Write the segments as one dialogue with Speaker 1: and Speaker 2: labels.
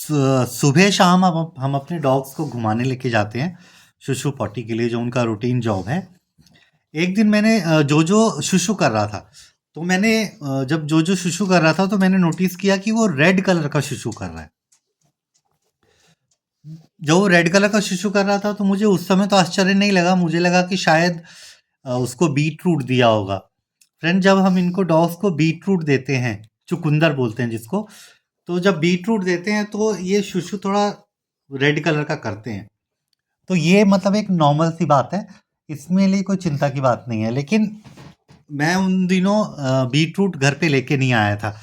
Speaker 1: सुबह शाम हम अपने डॉग्स को घुमाने लेके जाते हैं शुशु पॉटी के लिए, जो उनका रूटीन जॉब है। एक दिन मैंने जोजो शुशु कर रहा था, तो मैंने जब जोजो शुशु कर रहा था तो मैंने नोटिस किया कि वो रेड कलर का शुशु कर रहा है। जब वो रेड कलर का शुशु कर रहा था तो मुझे उस समय तो आश्चर्य नहीं लगा, मुझे लगा कि शायद उसको बीट रूट दिया होगा। फ्रेंड, जब हम इनको डॉग्स को बीट रूट देते हैं, चुकंदर बोलते हैं जिसको, तो जब बीट रूट देते हैं तो ये शुशु थोड़ा रेड कलर का करते हैं। तो ये मतलब एक नॉर्मल सी बात है, इसमें लिए कोई चिंता की बात नहीं है। लेकिन मैं उन दिनों बीट रूट घर पे लेके नहीं आया था,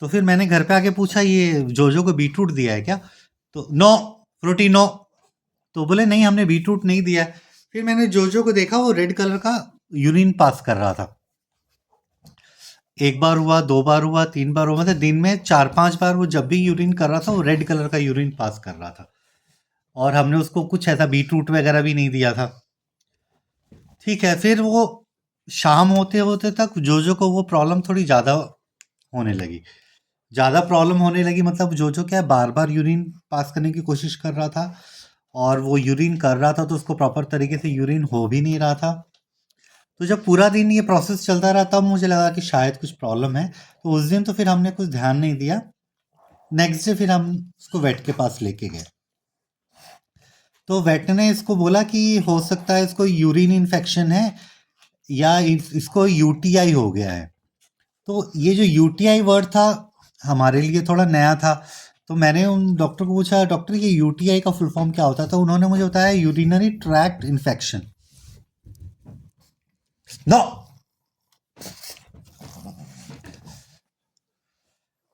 Speaker 1: तो फिर मैंने घर पे आके पूछा, ये जोजो को बीट रूट दिया है क्या? तो नो फ्रूटी नो। तो बोले नहीं, हमने बीट रूट नहीं दिया है। फिर मैंने जोजो को देखा, वो रेड कलर का यूरिन पास कर रहा था। एक बार हुआ, दो बार हुआ, तीन बार हुआ, मतलब दिन में 4-5 बार वो जब भी यूरिन कर रहा था वो रेड कलर का यूरिन पास कर रहा था। और हमने उसको कुछ ऐसा बीट रूट वगैरह भी नहीं दिया था। ठीक है, फिर वो शाम होते होते तक जोजो को वो प्रॉब्लम थोड़ी ज़्यादा होने लगी। ज़्यादा प्रॉब्लम होने लगी मतलब जोजो क्या है, बार बार यूरिन पास करने की कोशिश कर रहा था, और वो यूरिन कर रहा था तो उसको प्रॉपर तरीके से यूरिन हो भी नहीं रहा था। तो जब पूरा दिन ये प्रोसेस चलता रहा तब मुझे लगा कि शायद कुछ प्रॉब्लम है। तो उस दिन तो फिर हमने कुछ ध्यान नहीं दिया। नेक्स्ट डे फिर हम उसको वेट के पास लेके गए, तो वेट ने इसको बोला कि हो सकता है इसको यूरिन इन्फेक्शन है, या इसको यूटीआई हो गया है। तो ये जो यूटीआई वर्ड था हमारे लिए थोड़ा नया था। तो मैंने उन डॉक्टर को पूछा, डॉक्टर ये यूटीआई का फुल फॉर्म क्या होता है? तो उन्होंने मुझे बताया urinary tract infection. No,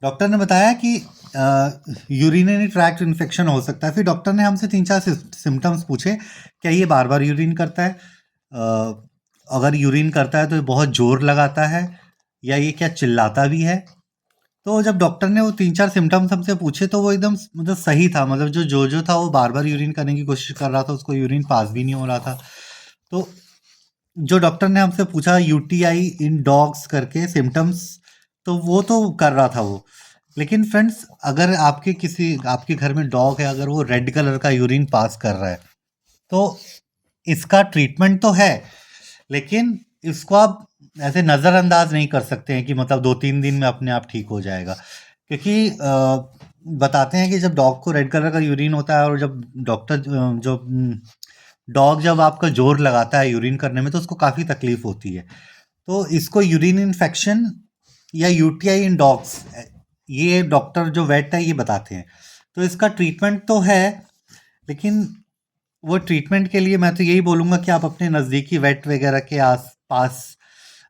Speaker 1: doctor ने बताया कि यूरिनरी ट्रैक्ट इन्फेक्शन हो सकता है। फिर डॉक्टर ने हमसे 3-4 सिम्टम्स पूछे, क्या ये बार बार यूरिन करता है, अगर यूरिन करता है तो ये बहुत जोर लगाता है, या ये क्या चिल्लाता भी है। तो जब डॉक्टर ने वो 3-4 सिम्टम्स हमसे पूछे तो वो एकदम मतलब सही था, मतलब जो था वो बार बार यूरिन करने की कोशिश कर रहा था, उसको यूरिन पास भी नहीं हो रहा था। तो जो डॉक्टर ने हमसे पूछा यूटीआई इन डॉग्स करके सिम्टम्स, तो वो तो कर रहा था वो। लेकिन फ्रेंड्स, अगर आपके घर में डॉग है, अगर वो रेड कलर का यूरिन पास कर रहा है, तो इसका ट्रीटमेंट तो है, लेकिन इसको आप ऐसे नज़रअंदाज नहीं कर सकते हैं कि मतलब 2-3 दिन में अपने आप ठीक हो जाएगा। क्योंकि बताते हैं कि जब डॉग को रेड कलर का यूरिन होता है, और जब डॉग जब आपका जोर लगाता है यूरिन करने में, तो उसको काफ़ी तकलीफ होती है। तो इसको यूरिन इन्फेक्शन या यूटीआई इन डॉग्स, ये डॉक्टर जो वेट है ये बताते हैं। तो इसका ट्रीटमेंट तो है, लेकिन वो ट्रीटमेंट के लिए मैं तो यही बोलूँगा कि आप अपने नज़दीकी वेट वगैरह के आस पास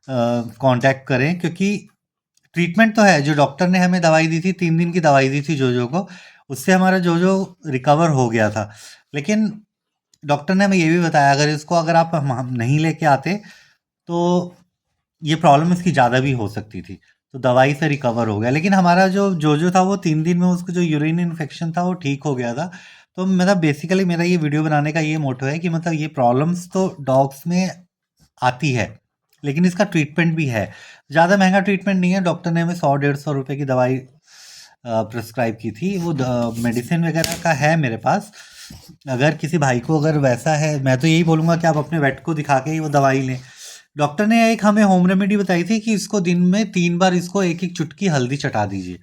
Speaker 1: कांटेक्ट करें, क्योंकि ट्रीटमेंट तो है। जो डॉक्टर ने हमें दवाई दी थी, 3 दिन की दवाई दी थी जोजो को, उससे हमारा जोजो रिकवर हो गया था। लेकिन डॉक्टर ने हमें ये भी बताया, अगर आप हम नहीं लेके आते तो ये प्रॉब्लम इसकी ज़्यादा भी हो सकती थी। तो दवाई से रिकवर हो गया, लेकिन हमारा जो जोजो था वो 3 दिन में उसको जो यूरिन इन्फेक्शन था वो ठीक हो गया था। तो मतलब बेसिकली मेरा ये वीडियो बनाने का ये मोटो है कि मतलब ये प्रॉब्लम्स तो डॉग्स में आती है, लेकिन इसका ट्रीटमेंट भी है। ज़्यादा महंगा ट्रीटमेंट नहीं है। डॉक्टर ने हमें 100-150 रुपये की दवाई प्रिस्क्राइब की थी। वो मेडिसिन वगैरह का है मेरे पास। अगर किसी भाई को अगर वैसा है, मैं तो यही बोलूँगा कि आप अपने वेट को दिखा के ही वो दवाई लें। डॉक्टर ने एक हमें होम रेमेडी बताई थी कि इसको दिन में 3 बार इसको एक-एक चुटकी हल्दी चटा दीजिए।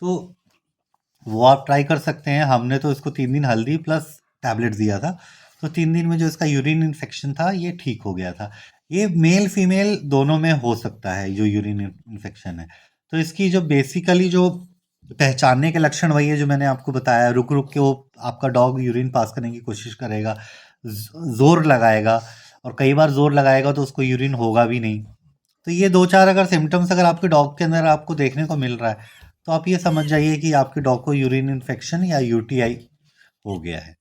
Speaker 1: तो वो आप ट्राई कर सकते हैं। हमने तो इसको 3 दिन हल्दी प्लस टैबलेट दिया था। तो 3 दिन में जो इसका यूरिन इन्फेक्शन था ये ठीक हो गया था। ये मेल फीमेल दोनों में हो सकता है जो यूरिन इन्फेक्शन है। तो इसकी जो बेसिकली जो पहचानने के लक्षण वही है जो मैंने आपको बताया। रुक-रुक के वो आपका डॉग यूरिन पास करने की कोशिश करेगा, ज़ोर लगाएगा, और कई बार ज़ोर लगाएगा तो उसको यूरिन होगा भी नहीं। तो ये 2-4 अगर सिम्पटम्स अगर आपके डॉग के अंदर आपको देखने को मिल रहा है, तो आप ये समझ जाइए कि आपके डॉग को यूरिन इन्फेक्शन या यूटीआई हो गया है।